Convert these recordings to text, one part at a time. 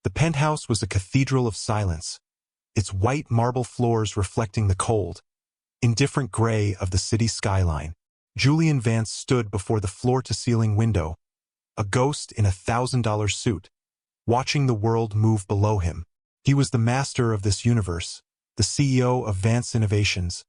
The penthouse was a cathedral of silence, its white marble floors reflecting the cold, indifferent gray of the city skyline. Julian Vance stood before the floor-to-ceiling window, a ghost in $1,000 suit, watching the world move below him. He was the master of this universe, the CEO of Vance Innovations,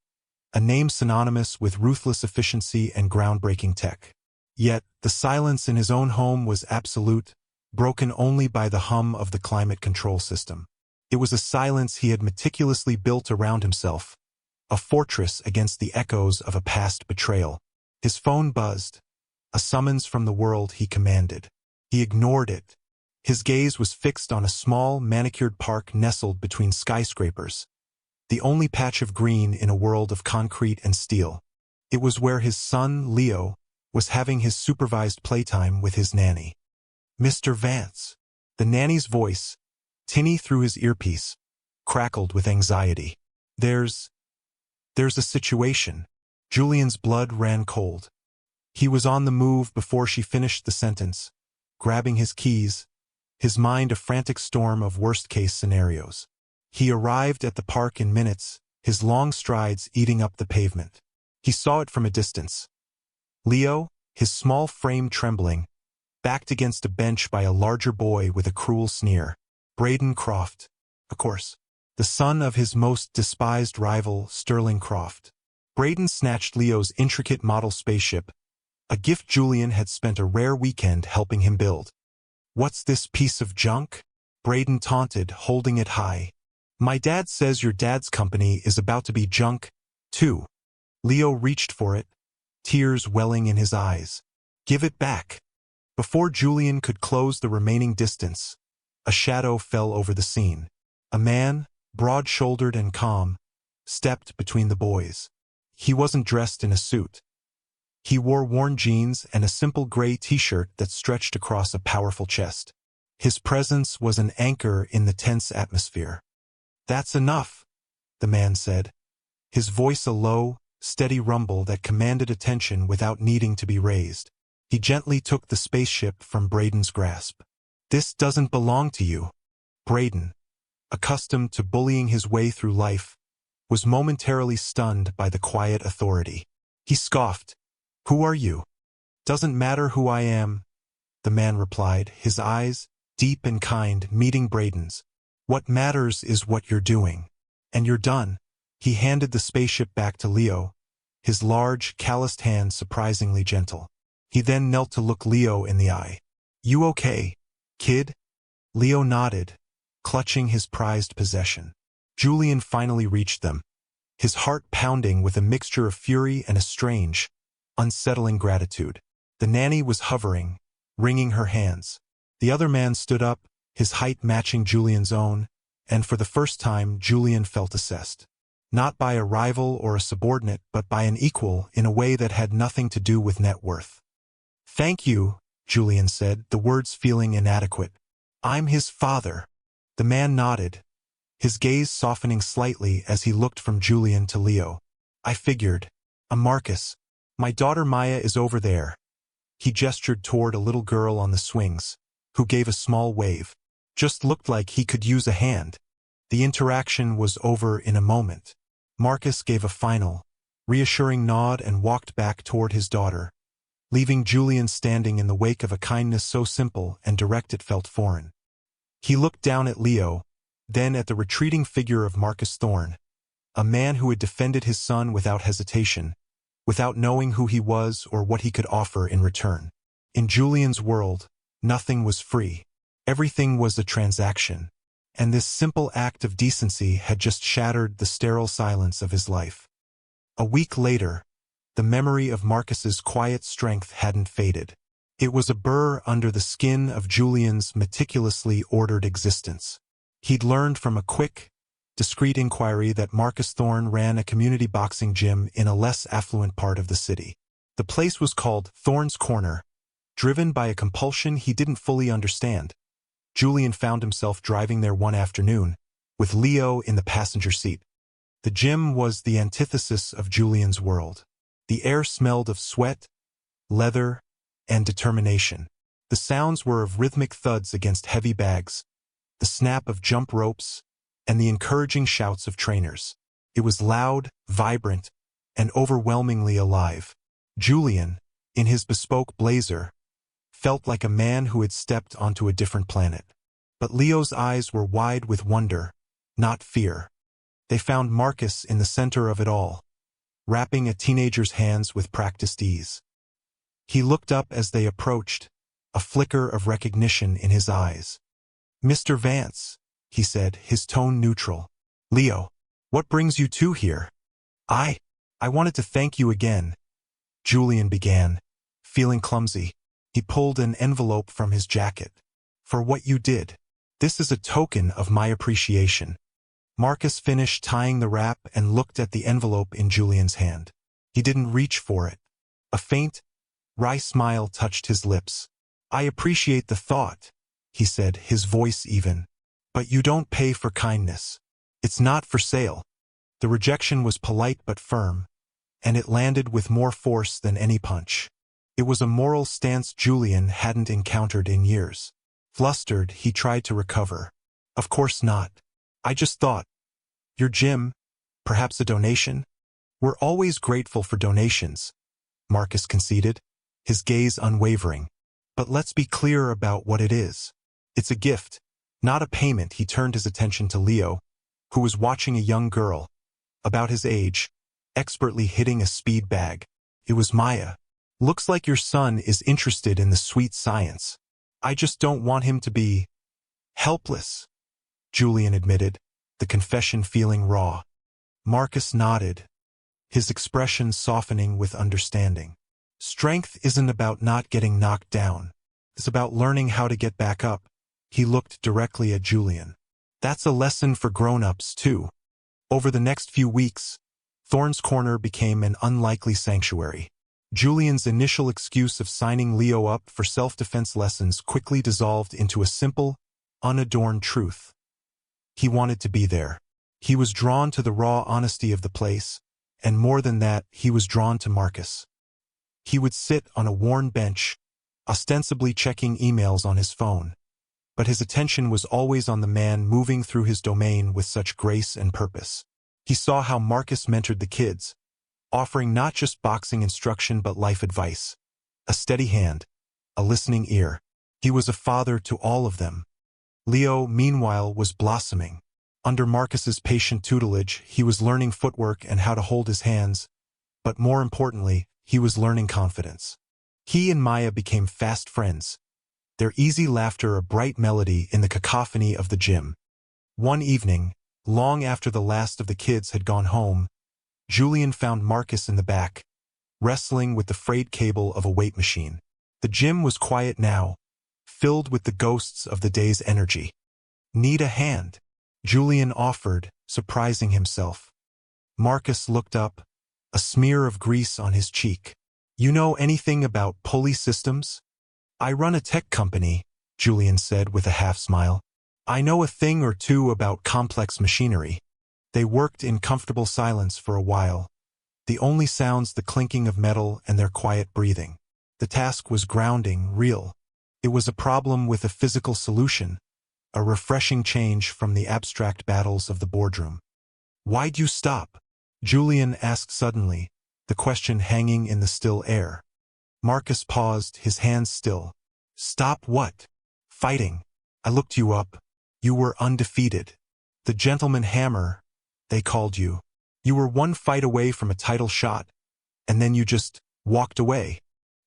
a name synonymous with ruthless efficiency and groundbreaking tech. Yet, the silence in his own home was absolute, broken only by the hum of the climate control system. It was a silence he had meticulously built around himself, a fortress against the echoes of a past betrayal. His phone buzzed, a summons from the world he commanded. He ignored it. His gaze was fixed on a small, manicured park nestled between skyscrapers, the only patch of green in a world of concrete and steel. It was where his son, Leo, was having his supervised playtime with his nanny. "Mr. Vance." The nanny's voice, tinny through his earpiece, crackled with anxiety. There's a situation." Julian's blood ran cold. He was on the move before she finished the sentence, grabbing his keys, his mind a frantic storm of worst-case scenarios. He arrived at the park in minutes, his long strides eating up the pavement. He saw it from a distance. Leo, his small frame trembling, backed against a bench by a larger boy with a cruel sneer. Braden Croft, of course, the son of his most despised rival, Sterling Croft. Braden snatched Leo's intricate model spaceship, a gift Julian had spent a rare weekend helping him build. "What's this piece of junk?" Braden taunted, holding it high. "My dad says your dad's company is about to be junk, too." Leo reached for it, tears welling in his eyes. "Give it back." Before Julian could close the remaining distance, a shadow fell over the scene. A man, broad-shouldered and calm, stepped between the boys. He wasn't dressed in a suit. He wore worn jeans and a simple gray t-shirt that stretched across a powerful chest. His presence was an anchor in the tense atmosphere. "That's enough," the man said, his voice a low, steady rumble that commanded attention without needing to be raised. He gently took the spaceship from Braden's grasp. "This doesn't belong to you." Braden, accustomed to bullying his way through life, was momentarily stunned by the quiet authority. He scoffed. "Who are you?" "Doesn't matter who I am," the man replied, his eyes, deep and kind, meeting Braden's. "What matters is what you're doing. And you're done." He handed the spaceship back to Leo, his large, calloused hand surprisingly gentle. He then knelt to look Leo in the eye. "You okay, kid?" Leo nodded, clutching his prized possession. Julian finally reached them, his heart pounding with a mixture of fury and a strange, unsettling gratitude. The nanny was hovering, wringing her hands. The other man stood up, his height matching Julian's own, and for the first time Julian felt assessed. Not by a rival or a subordinate, but by an equal in a way that had nothing to do with net worth. "Thank you," Julian said, the words feeling inadequate. "I'm his father." The man nodded, his gaze softening slightly as he looked from Julian to Leo. "I figured. I'm Marcus. My daughter Maya is over there." He gestured toward a little girl on the swings, who gave a small wave. Just looked like he could use a hand. The interaction was over in a moment. Marcus gave a final, reassuring nod and walked back toward his daughter, leaving Julian standing in the wake of a kindness so simple and direct it felt foreign. He looked down at Leo, then at the retreating figure of Marcus Thorne, a man who had defended his son without hesitation, without knowing who he was or what he could offer in return. In Julian's world, nothing was free. Everything was a transaction, and this simple act of decency had just shattered the sterile silence of his life. A week later, the memory of Marcus's quiet strength hadn't faded. It was a burr under the skin of Julian's meticulously ordered existence. He'd learned from a quick, discreet inquiry that Marcus Thorne ran a community boxing gym in a less affluent part of the city. The place was called Thorne's Corner, driven by a compulsion he didn't fully understand. Julian found himself driving there one afternoon, with Leo in the passenger seat. The gym was the antithesis of Julian's world. The air smelled of sweat, leather, and determination. The sounds were of rhythmic thuds against heavy bags, the snap of jump ropes, and the encouraging shouts of trainers. It was loud, vibrant, and overwhelmingly alive. Julian, in his bespoke blazer, felt like a man who had stepped onto a different planet. But Leo's eyes were wide with wonder, not fear. They found Marcus in the center of it all, wrapping a teenager's hands with practiced ease. He looked up as they approached, a flicker of recognition in his eyes. "Mr. Vance," he said, his tone neutral. "Leo, what brings you two here?" I wanted to thank you again," Julian began, feeling clumsy. He pulled an envelope from his jacket. "For what you did. This is a token of my appreciation." Marcus finished tying the wrap and looked at the envelope in Julian's hand. He didn't reach for it. A faint, wry smile touched his lips. "I appreciate the thought," he said, his voice even. "But you don't pay for kindness. It's not for sale." The rejection was polite but firm, and it landed with more force than any punch. It was a moral stance Julian hadn't encountered in years. Flustered, he tried to recover. "Of course not. I just thought. Your gym, perhaps a donation?" "We're always grateful for donations," Marcus conceded, his gaze unwavering. "But let's be clear about what it is. It's a gift, not a payment." He turned his attention to Leo, who was watching a young girl, about his age, expertly hitting a speed bag. It was Maya. "Looks like your son is interested in the sweet science. I just don't want him to be helpless," Julian admitted, the confession feeling raw. Marcus nodded, his expression softening with understanding. "Strength isn't about not getting knocked down. It's about learning how to get back up." He looked directly at Julian. "That's a lesson for grown-ups, too." Over the next few weeks, Thorn's Corner became an unlikely sanctuary. Julian's initial excuse of signing Leo up for self-defense lessons quickly dissolved into a simple, unadorned truth. He wanted to be there. He was drawn to the raw honesty of the place, and more than that, he was drawn to Marcus. He would sit on a worn bench, ostensibly checking emails on his phone, but his attention was always on the man moving through his domain with such grace and purpose. He saw how Marcus mentored the kids, offering not just boxing instruction but life advice. A steady hand, a listening ear. He was a father to all of them. Leo, meanwhile, was blossoming. Under Marcus's patient tutelage, he was learning footwork and how to hold his hands, but more importantly, he was learning confidence. He and Maya became fast friends, their easy laughter a bright melody in the cacophony of the gym. One evening, long after the last of the kids had gone home, Julian found Marcus in the back, wrestling with the frayed cable of a weight machine. The gym was quiet now, filled with the ghosts of the day's energy. "Need a hand?" Julian offered, surprising himself. Marcus looked up, a smear of grease on his cheek. "You know anything about pulley systems?" "I run a tech company," Julian said with a half-smile. "I know a thing or two about complex machinery." They worked in comfortable silence for a while, the only sounds the clinking of metal and their quiet breathing. The task was grounding, real. It was a problem with a physical solution, a refreshing change from the abstract battles of the boardroom. "Why'd you stop?" Julian asked suddenly, the question hanging in the still air. Marcus paused, his hands still. "Stop what?" "Fighting. I looked you up. You were undefeated. The Gentleman Hammer, they called you. You were one fight away from a title shot, and then you just walked away."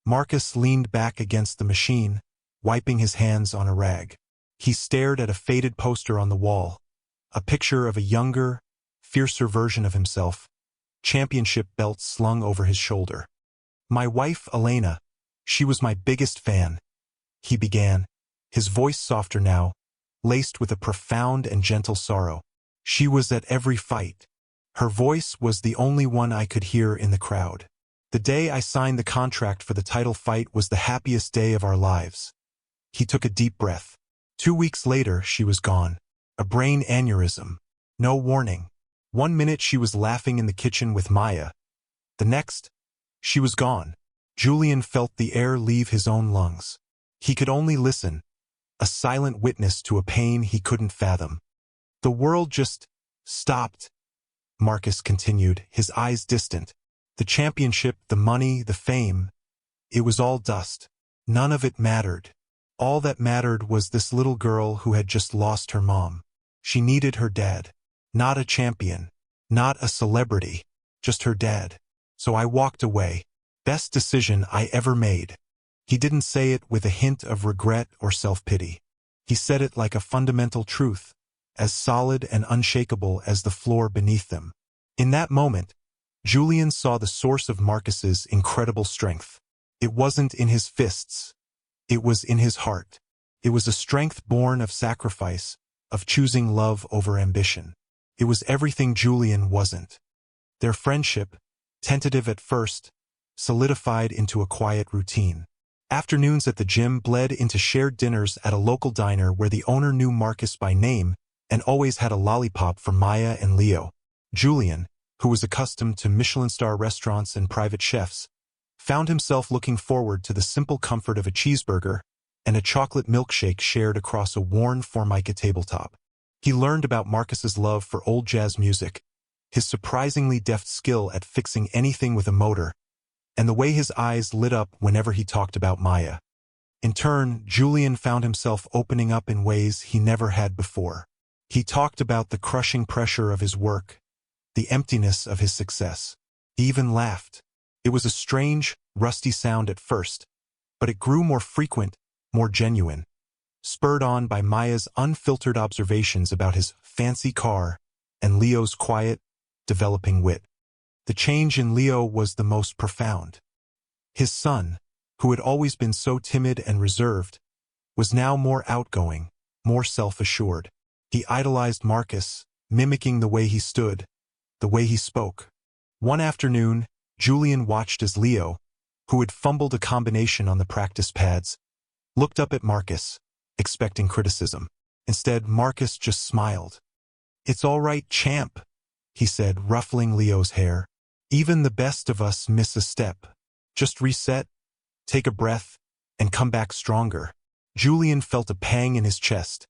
Marcus leaned back against the machine, wiping his hands on a rag. He stared at a faded poster on the wall, a picture of a younger, fiercer version of himself, championship belt slung over his shoulder. "My wife, Elena, she was my biggest fan," he began, his voice softer now, laced with a profound and gentle sorrow. "She was at every fight. Her voice was the only one I could hear in the crowd. The day I signed the contract for the title fight was the happiest day of our lives." He took a deep breath. 2 weeks later, she was gone. A brain aneurysm. No warning. One minute she was laughing in the kitchen with Maya. The next, she was gone. Julian felt the air leave his own lungs. He could only listen, a silent witness to a pain he couldn't fathom. The world just stopped, Marcus continued, his eyes distant. The championship, the money, the fame, it was all dust. None of it mattered. All that mattered was this little girl who had just lost her mom. She needed her dad. Not a champion. Not a celebrity. Just her dad. So I walked away. Best decision I ever made. He didn't say it with a hint of regret or self-pity. He said it like a fundamental truth, as solid and unshakable as the floor beneath them. In that moment, Julian saw the source of Marcus's incredible strength. It wasn't in his fists. It was in his heart. It was a strength born of sacrifice, of choosing love over ambition. It was everything Julian wasn't. Their friendship, tentative at first, solidified into a quiet routine. Afternoons at the gym bled into shared dinners at a local diner where the owner knew Marcus by name and always had a lollipop for Maya and Leo. Julian, who was accustomed to Michelin-star restaurants and private chefs, found himself looking forward to the simple comfort of a cheeseburger and a chocolate milkshake shared across a worn Formica tabletop. He learned about Marcus's love for old jazz music, his surprisingly deft skill at fixing anything with a motor, and the way his eyes lit up whenever he talked about Maya. In turn, Julian found himself opening up in ways he never had before. He talked about the crushing pressure of his work, the emptiness of his success. He even laughed. It was a strange, rusty sound at first, but it grew more frequent, more genuine, spurred on by Maya's unfiltered observations about his fancy car and Leo's quiet, developing wit. The change in Leo was the most profound. His son, who had always been so timid and reserved, was now more outgoing, more self-assured. He idolized Marcus, mimicking the way he stood, the way he spoke. One afternoon, Julian watched as Leo, who had fumbled a combination on the practice pads, looked up at Marcus, expecting criticism. Instead, Marcus just smiled. "It's all right, champ," he said, ruffling Leo's hair. "Even the best of us miss a step. Just reset, take a breath, and come back stronger." Julian felt a pang in his chest,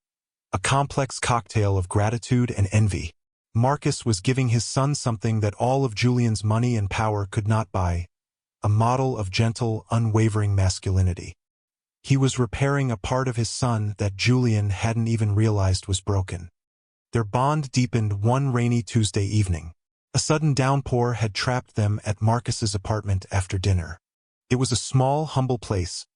a complex cocktail of gratitude and envy. Marcus was giving his son something that all of Julian's money and power could not buy, a model of gentle, unwavering masculinity. He was repairing a part of his son that Julian hadn't even realized was broken. Their bond deepened one rainy Tuesday evening. A sudden downpour had trapped them at Marcus's apartment after dinner. It was a small, humble place,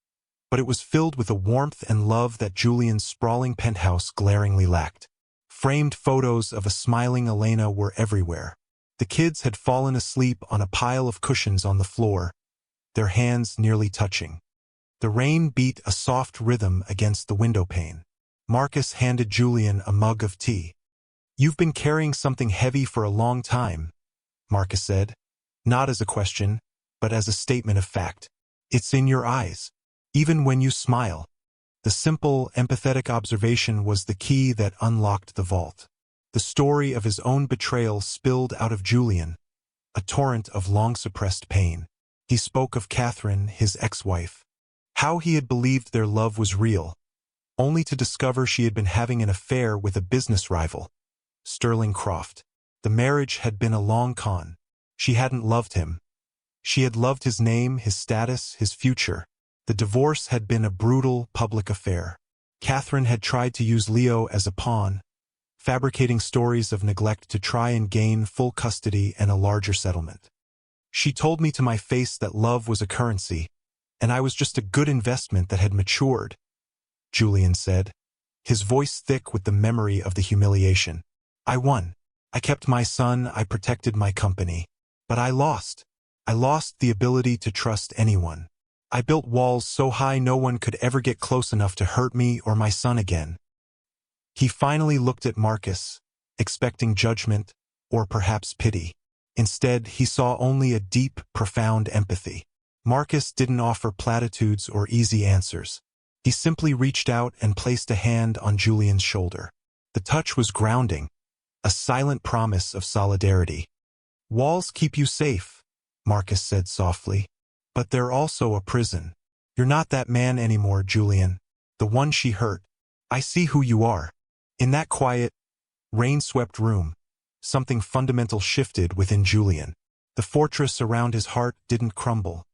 but it was filled with a warmth and love that Julian's sprawling penthouse glaringly lacked. Framed photos of a smiling Elena were everywhere. The kids had fallen asleep on a pile of cushions on the floor, their hands nearly touching. The rain beat a soft rhythm against the window pane. Marcus handed Julian a mug of tea. "You've been carrying something heavy for a long time," Marcus said, not as a question, but as a statement of fact. "It's in your eyes, even when you smile." The simple, empathetic observation was the key that unlocked the vault. The story of his own betrayal spilled out of Julian, a torrent of long-suppressed pain. He spoke of Catherine, his ex-wife, how he had believed their love was real, only to discover she had been having an affair with a business rival, Sterling Croft. The marriage had been a long con. She hadn't loved him. She had loved his name, his status, his future. The divorce had been a brutal, public affair. Catherine had tried to use Leo as a pawn, fabricating stories of neglect to try and gain full custody and a larger settlement. "She told me to my face that love was a currency, and I was just a good investment that had matured," Julian said, his voice thick with the memory of the humiliation. "I won. I kept my son, I protected my company. But I lost. I lost the ability to trust anyone. I built walls so high no one could ever get close enough to hurt me or my son again." He finally looked at Marcus, expecting judgment, or perhaps pity. Instead, he saw only a deep, profound empathy. Marcus didn't offer platitudes or easy answers. He simply reached out and placed a hand on Julian's shoulder. The touch was grounding, a silent promise of solidarity. "Walls keep you safe," Marcus said softly. "But they're also a prison. You're not that man anymore, Julian. The one she hurt. I see who you are. In that quiet, rain-swept room, something fundamental shifted within Julian. The fortress around his heart didn't crumble,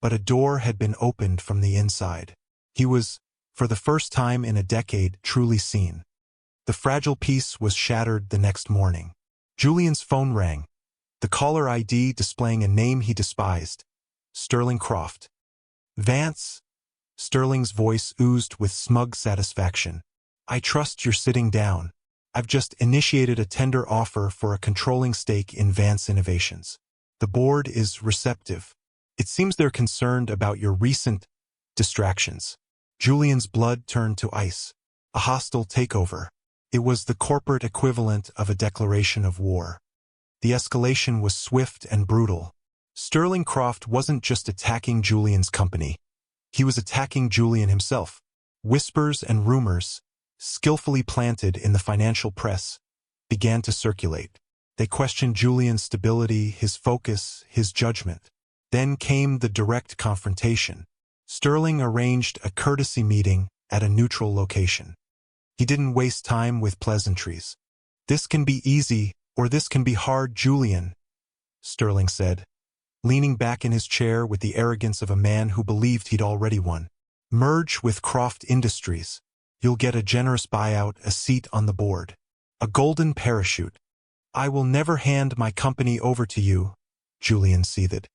but a door had been opened from the inside. He was, for the first time in a decade, truly seen. The fragile peace was shattered the next morning. Julian's phone rang, the caller ID displaying a name he despised, Sterling Croft. Vance? Sterling's voice oozed with smug satisfaction. I trust you're sitting down. I've just initiated a tender offer for a controlling stake in Vance Innovations. The board is receptive. It seems they're concerned about your recent distractions. Julian's blood turned to ice. A hostile takeover. It was the corporate equivalent of a declaration of war. The escalation was swift and brutal. Sterling Croft wasn't just attacking Julian's company. He was attacking Julian himself. Whispers and rumors, skillfully planted in the financial press, began to circulate. They questioned Julian's stability, his focus, his judgment. Then came the direct confrontation. Sterling arranged a courtesy meeting at a neutral location. He didn't waste time with pleasantries. This can be easy, or this can be hard, Julian, Sterling said, leaning back in his chair with the arrogance of a man who believed he'd already won. Merge with Croft Industries. You'll get a generous buyout, a seat on the board. A golden parachute. I will never hand my company over to you, Julian seethed.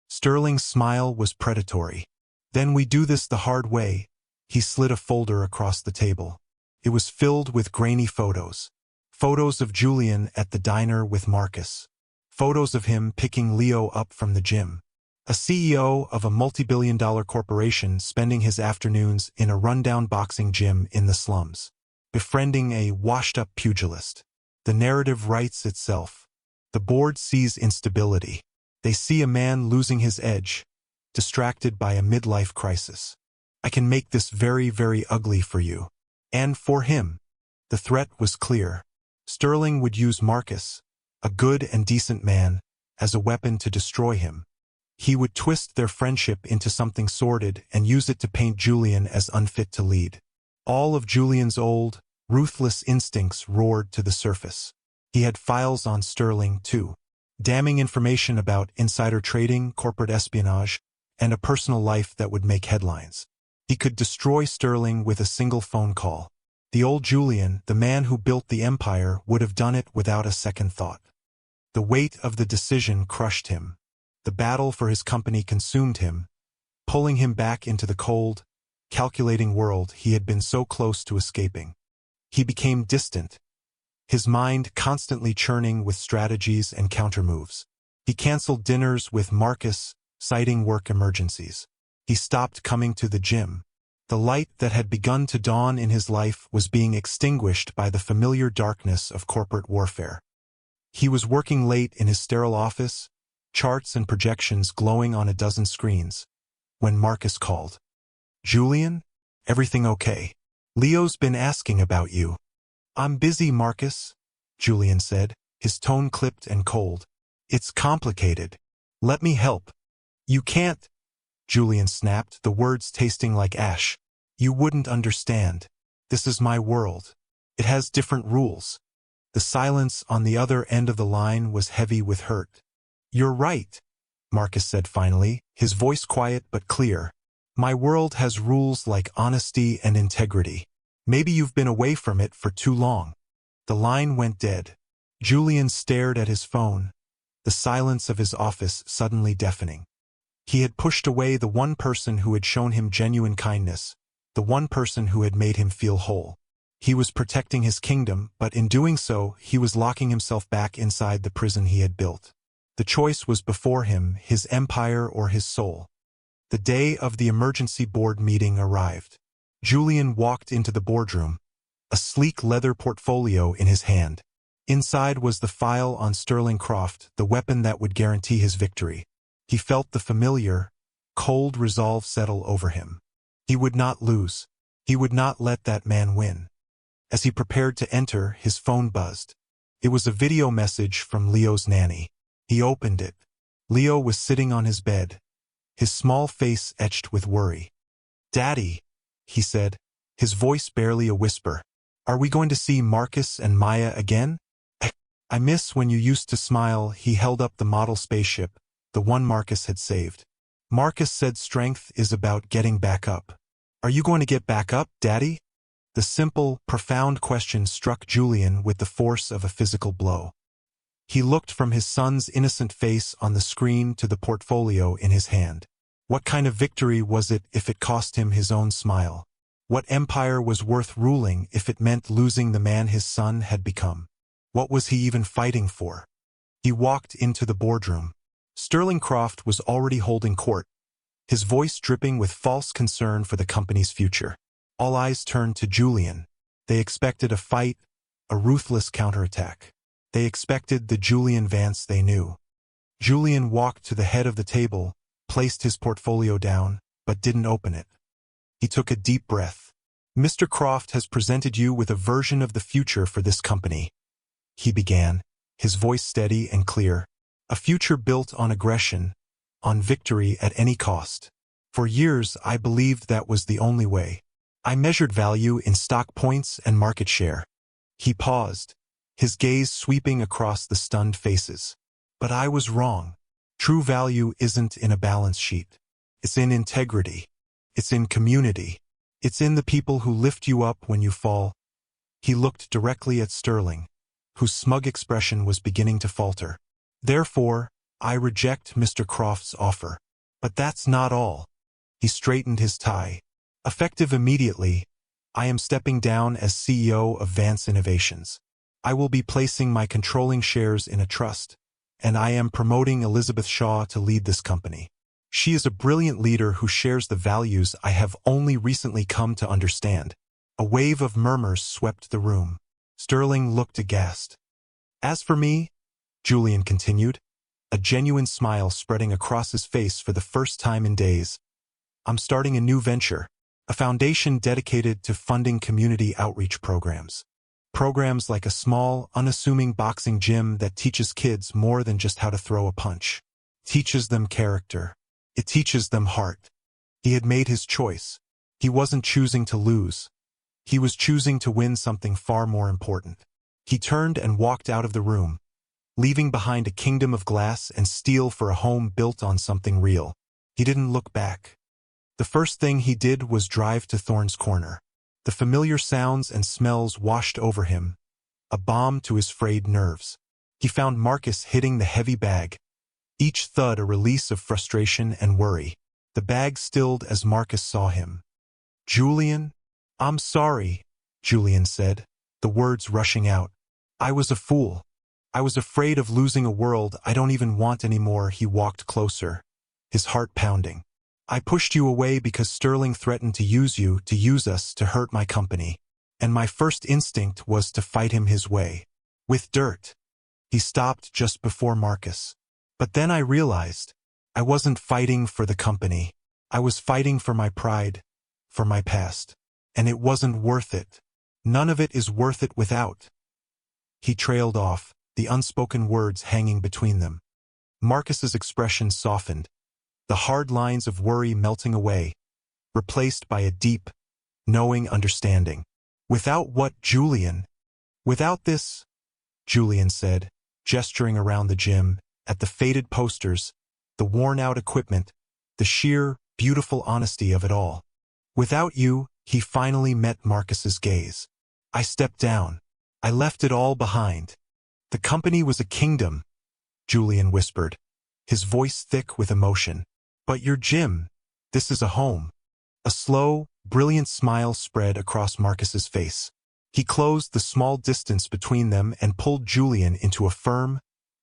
Sterling's smile was predatory. Then we do this the hard way. He slid a folder across the table. It was filled with grainy photos. Photos of Julian at the diner with Marcus. Photos of him picking Leo up from the gym. A CEO of a multi-billion-dollar corporation spending his afternoons in a rundown boxing gym in the slums. Befriending a washed-up pugilist. The narrative writes itself. The board sees instability. They see a man losing his edge, distracted by a midlife crisis. I can make this very, very ugly for you. And for him. The threat was clear. Sterling would use Marcus, a good and decent man, as a weapon to destroy him. He would twist their friendship into something sordid and use it to paint Julian as unfit to lead. All of Julian's old, ruthless instincts roared to the surface. He had files on Sterling, too. Damning information about insider trading, corporate espionage, and a personal life that would make headlines. He could destroy Sterling with a single phone call. The old Julian, the man who built the empire, would have done it without a second thought. The weight of the decision crushed him. The battle for his company consumed him, pulling him back into the cold, calculating world he had been so close to escaping. He became distant, his mind constantly churning with strategies and countermoves. He canceled dinners with Marcus, citing work emergencies. He stopped coming to the gym. The light that had begun to dawn in his life was being extinguished by the familiar darkness of corporate warfare. He was working late in his sterile office, charts and projections glowing on a dozen screens, when Marcus called. Julian? Everything okay? Leo's been asking about you. I'm busy, Marcus, Julian said, his tone clipped and cold. It's complicated. Let me help. You can't, Julian snapped, the words tasting like ash. You wouldn't understand. This is my world. It has different rules. The silence on the other end of the line was heavy with hurt. You're right, Marcus said finally, his voice quiet but clear. My world has rules like honesty and integrity. Maybe you've been away from it for too long. The line went dead. Julian stared at his phone, the silence of his office suddenly deafening. He had pushed away the one person who had shown him genuine kindness, the one person who had made him feel whole. He was protecting his kingdom, but in doing so, he was locking himself back inside the prison he had built. The choice was before him, his empire or his soul. The day of the emergency board meeting arrived. Julian walked into the boardroom, a sleek leather portfolio in his hand. Inside was the file on Sterling Croft, the weapon that would guarantee his victory. He felt the familiar, cold resolve settle over him. He would not lose. He would not let that man win. As he prepared to enter, his phone buzzed. It was a video message from Leo's nanny. He opened it. Leo was sitting on his bed, his small face etched with worry. Daddy, he said, his voice barely a whisper. Are we going to see Marcus and Maya again? I miss when you used to smile. He held up the model spaceship, the one Marcus had saved. Marcus said strength is about getting back up. Are you going to get back up, Daddy? The simple, profound question struck Julian with the force of a physical blow. He looked from his son's innocent face on the screen to the portfolio in his hand. What kind of victory was it if it cost him his own smile? What empire was worth ruling if it meant losing the man his son had become? What was he even fighting for? He walked into the boardroom. Sterling Croft was already holding court, his voice dripping with false concern for the company's future. All eyes turned to Julian. They expected a fight, a ruthless counterattack. They expected the Julian Vance they knew. Julian walked to the head of the table, placed his portfolio down, but didn't open it. He took a deep breath. Mr. Croft has presented you with a version of the future for this company, he began, his voice steady and clear. A future built on aggression, on victory at any cost. For years, I believed that was the only way. I measured value in stock points and market share. He paused, his gaze sweeping across the stunned faces. But I was wrong. True value isn't in a balance sheet. It's in integrity. It's in community. It's in the people who lift you up when you fall. He looked directly at Sterling, whose smug expression was beginning to falter. Therefore, I reject Mr. Croft's offer. But that's not all. He straightened his tie. Effective immediately, I am stepping down as CEO of Vance Innovations. I will be placing my controlling shares in a trust, and I am promoting Elizabeth Shaw to lead this company. She is a brilliant leader who shares the values I have only recently come to understand. A wave of murmurs swept the room. Sterling looked aghast. As for me, Julian continued, a genuine smile spreading across his face for the first time in days, I'm starting a new venture, a foundation dedicated to funding community outreach programs. Programs like a small, unassuming boxing gym that teaches kids more than just how to throw a punch. Teaches them character. It teaches them heart. He had made his choice. He wasn't choosing to lose. He was choosing to win something far more important. He turned and walked out of the room, leaving behind a kingdom of glass and steel for a home built on something real. He didn't look back. The first thing he did was drive to Thorne's Corner. The familiar sounds and smells washed over him, a balm to his frayed nerves. He found Marcus hitting the heavy bag, each thud a release of frustration and worry. The bag stilled as Marcus saw him. Julian? I'm sorry, Julian said, the words rushing out. I was a fool. I was afraid of losing a world I don't even want anymore. He walked closer, his heart pounding. I pushed you away because Sterling threatened to use us to hurt my company. And my first instinct was to fight him his way. With dirt. He stopped just before Marcus. But then I realized I wasn't fighting for the company. I was fighting for my pride, for my past. And it wasn't worth it. None of it is worth it without. He trailed off, the unspoken words hanging between them. Marcus's expression softened, the hard lines of worry melting away, replaced by a deep, knowing understanding. Without what, Julian? Without this, Julian said, gesturing around the gym, at the faded posters, the worn-out equipment, the sheer, beautiful honesty of it all. Without you, he finally met Marcus's gaze. I stepped down. I left it all behind. The company was a kingdom, Julian whispered, his voice thick with emotion. But your gym, this is a home. A slow, brilliant smile spread across Marcus's face. He closed the small distance between them and pulled Julian into a firm,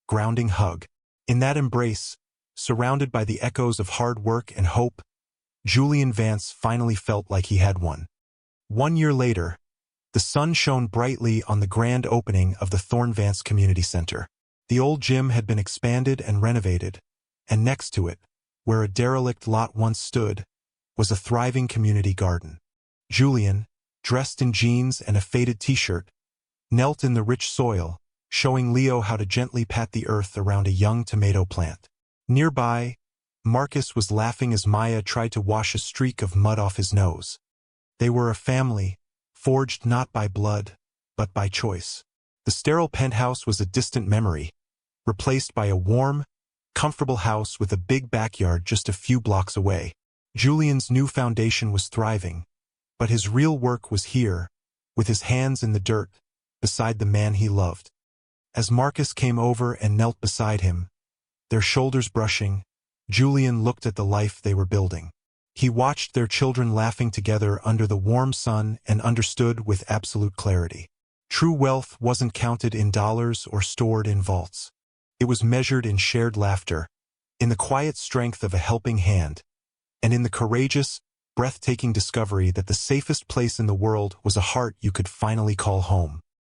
grounding hug. In that embrace, surrounded by the echoes of hard work and hope, Julian Vance finally felt like he had won. 1 year later, the sun shone brightly on the grand opening of the Thorne Vance Community Center. The old gym had been expanded and renovated, and next to it, where a derelict lot once stood, was a thriving community garden. Julian, dressed in jeans and a faded t-shirt, knelt in the rich soil, showing Leo how to gently pat the earth around a young tomato plant. Nearby, Marcus was laughing as Maya tried to wash a streak of mud off his nose. They were a family, forged not by blood, but by choice. The sterile penthouse was a distant memory, replaced by a warm, comfortable house with a big backyard just a few blocks away. Julian's new foundation was thriving, but his real work was here, with his hands in the dirt, beside the man he loved. As Marcus came over and knelt beside him, their shoulders brushing, Julian looked at the life they were building. He watched their children laughing together under the warm sun and understood with absolute clarity. True wealth wasn't counted in dollars or stored in vaults. It was measured in shared laughter, in the quiet strength of a helping hand, and in the courageous, breathtaking discovery that the safest place in the world was a heart you could finally call home.